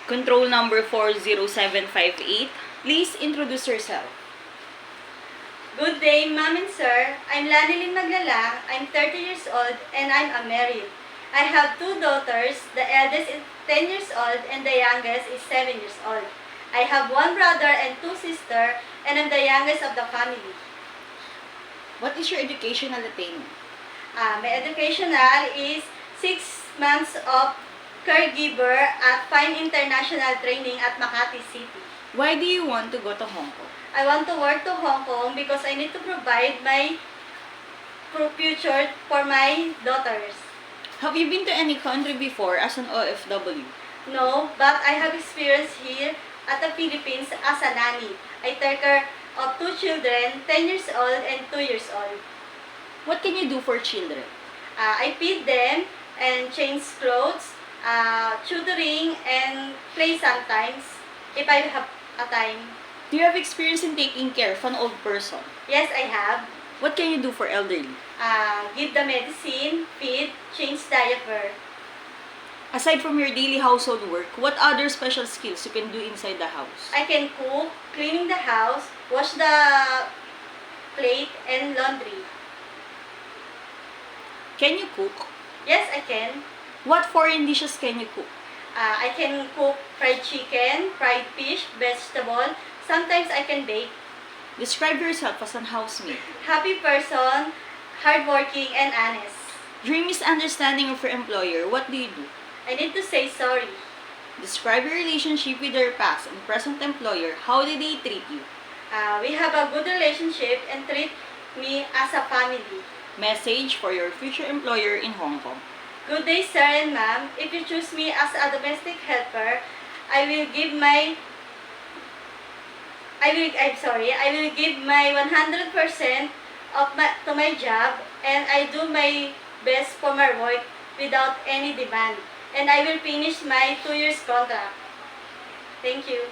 Control number 40758. Please introduce yourself. Good day, Ma'am and Sir. I'm Lanilyn Maglalang. I'm 30 years old and I'm unmarried. I have two daughters. The eldest is 10 years old and the youngest is 7 years old. I have one brother and two sisters and I'm the youngest of the family. What is your educational attainment? My educational is 6 months of caregiver at Fine International Training at Makati City. Why do you want to go to Hong Kong? I want to work to Hong Kong because I need to provide my future for my daughters. Have you been to any country before as an OFW? No, but I have experience here at the Philippines as a nanny. I take care of two children, 10 years old and 2 years old. What can you do for children? I feed them and change clothes, tutoring, and play sometimes if I have a time. Do you have experience in taking care of an old person? Yes, I have. What can you do for elderly? Give the medicine, feed, change diaper. Aside from your daily household work, what other special skills you can do inside the house? I can cook, cleaning the house, wash the plate, and laundry. Can you cook? Yes, I can. What foreign dishes can you cook? I can cook fried chicken, fried fish, vegetable. Sometimes I can bake. Describe yourself as an housemaid. Happy person, hardworking, and honest. During misunderstanding of your employer, what do you do? I need to say sorry. Describe your relationship with your past and present employer. How did they treat you? We have a good relationship and treat me as a family. Message for your future employer in Hong Kong. Good day, sir and ma'am. If you choose me as a domestic helper, I will give my 100% to my job, and I do my best for my work without any demand. And I will finish my 2 years contract. Thank you.